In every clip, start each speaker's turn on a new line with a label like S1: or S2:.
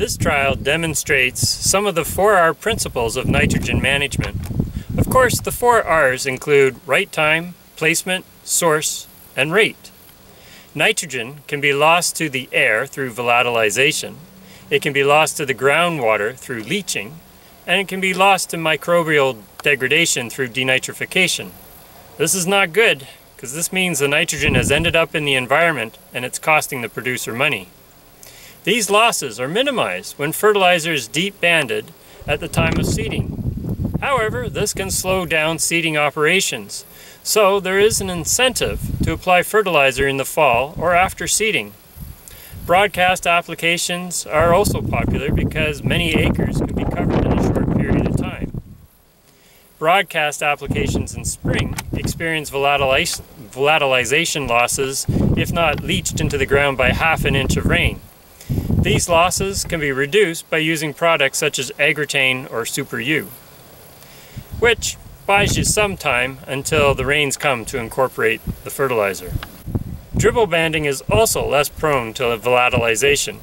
S1: This trial demonstrates some of the 4R principles of nitrogen management. Of course, the 4 R's include right time, placement, source, and rate. Nitrogen can be lost to the air through volatilization. It can be lost to the groundwater through leaching, and it can be lost to microbial degradation through denitrification. This is not good, because this means the nitrogen has ended up in the environment and it's costing the producer money. These losses are minimized when fertilizer is deep banded at the time of seeding. However, this can slow down seeding operations, so there is an incentive to apply fertilizer in the fall or after seeding. Broadcast applications are also popular because many acres can be covered in a short period of time. Broadcast applications in spring experience volatilization losses if not leached into the ground by ½ an inch of rain. These losses can be reduced by using products such as Agrotain or SuperU, which buys you some time until the rains come to incorporate the fertilizer. Dribble banding is also less prone to volatilization.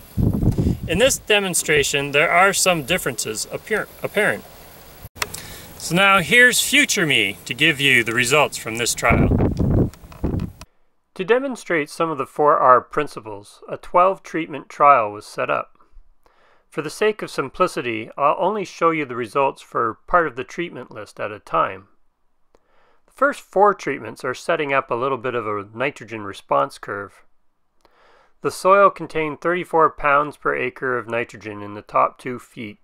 S1: In this demonstration, there are some differences apparent. So now here's future me to give you the results from this trial. To demonstrate some of the 4R principles, a 12-treatment trial was set up. For the sake of simplicity, I'll only show you the results for part of the treatment list at a time. The first 4 treatments are setting up a little bit of a nitrogen response curve. The soil contained 34 pounds per acre of nitrogen in the top 2 feet,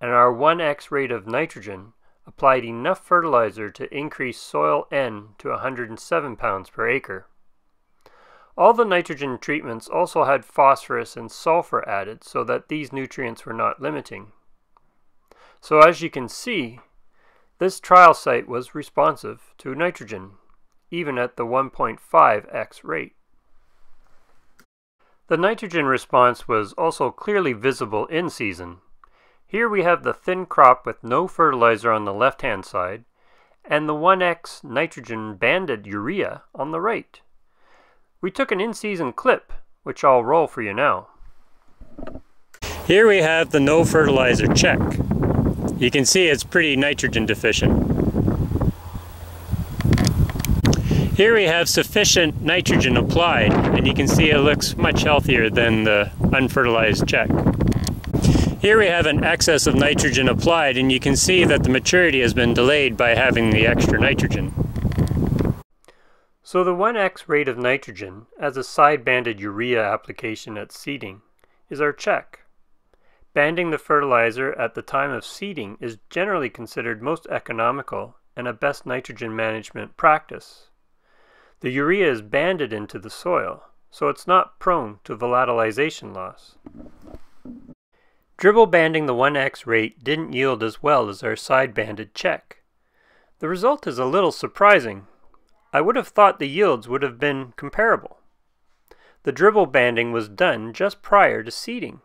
S1: and our 1x rate of nitrogen applied enough fertilizer to increase soil N to 107 pounds per acre. All the nitrogen treatments also had phosphorus and sulfur added so that these nutrients were not limiting. So as you can see, this trial site was responsive to nitrogen, even at the 1.5x rate. The nitrogen response was also clearly visible in season. Here we have the thin crop with no fertilizer on the left-hand side, and the 1x nitrogen banded urea on the right. We took an in-season clip, which I'll roll for you now. Here we have the no fertilizer check. You can see it's pretty nitrogen deficient. Here we have sufficient nitrogen applied, and you can see it looks much healthier than the unfertilized check. Here we have an excess of nitrogen applied, and you can see that the maturity has been delayed by having the extra nitrogen. So the 1x rate of nitrogen as a side-banded urea application at seeding is our check. Banding the fertilizer at the time of seeding is generally considered most economical and a best nitrogen management practice. The urea is banded into the soil, so it's not prone to volatilization loss. Dribble banding the 1x rate didn't yield as well as our side-banded check. The result is a little surprising. I would have thought the yields would have been comparable. The dribble banding was done just prior to seeding.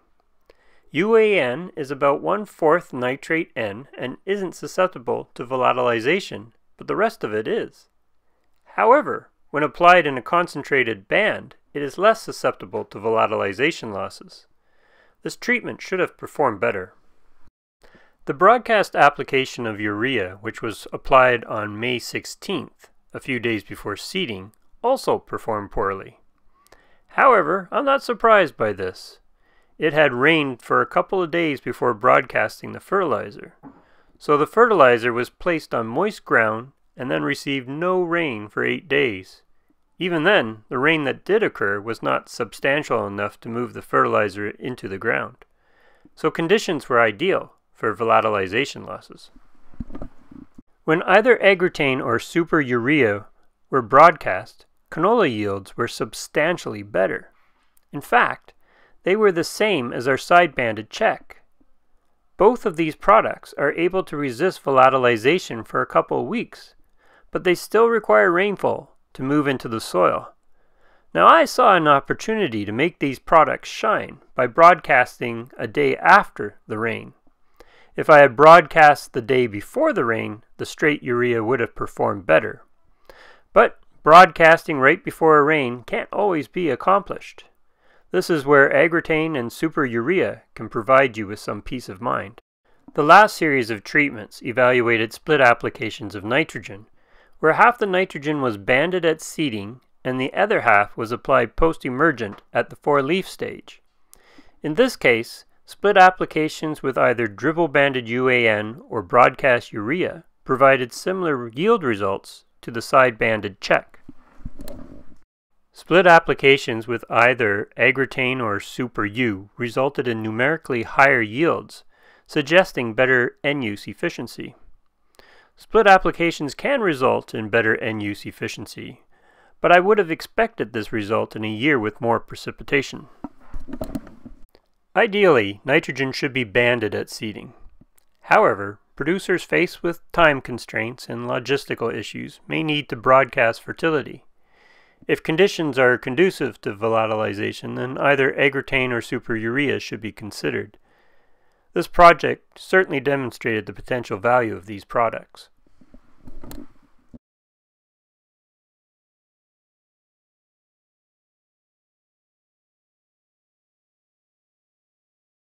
S1: UAN is about 1/4 nitrate N and isn't susceptible to volatilization, but the rest of it is. However, when applied in a concentrated band, it is less susceptible to volatilization losses. This treatment should have performed better. The broadcast application of urea, which was applied on May 16th, a few days before seeding, also performed poorly. However, I'm not surprised by this. It had rained for a couple of days before broadcasting the fertilizer, so the fertilizer was placed on moist ground and then received no rain for 8 days. Even then, the rain that did occur was not substantial enough to move the fertilizer into the ground, so conditions were ideal for volatilization losses. When either Agrotain or SuperU were broadcast, canola yields were substantially better. In fact, they were the same as our side-banded check. Both of these products are able to resist volatilization for a couple of weeks, but they still require rainfall to move into the soil. Now I saw an opportunity to make these products shine by broadcasting a day after the rain. If I had broadcast the day before the rain, the straight urea would have performed better. But broadcasting right before a rain can't always be accomplished. This is where Agrotain and SuperU can provide you with some peace of mind. The last series of treatments evaluated split applications of nitrogen, where half the nitrogen was banded at seeding and the other half was applied post-emergent at the 4-leaf stage. In this case, split applications with either dribble banded UAN or broadcast urea provided similar yield results to the side-banded check. Split applications with either Agrotain or SuperU resulted in numerically higher yields, suggesting better end-use efficiency. Split applications can result in better end-use efficiency, but I would have expected this result in a year with more precipitation. Ideally, nitrogen should be banded at seeding. However, producers faced with time constraints and logistical issues may need to broadcast fertility. If conditions are conducive to volatilization, then either Agrotain or SuperU should be considered. This project certainly demonstrated the potential value of these products.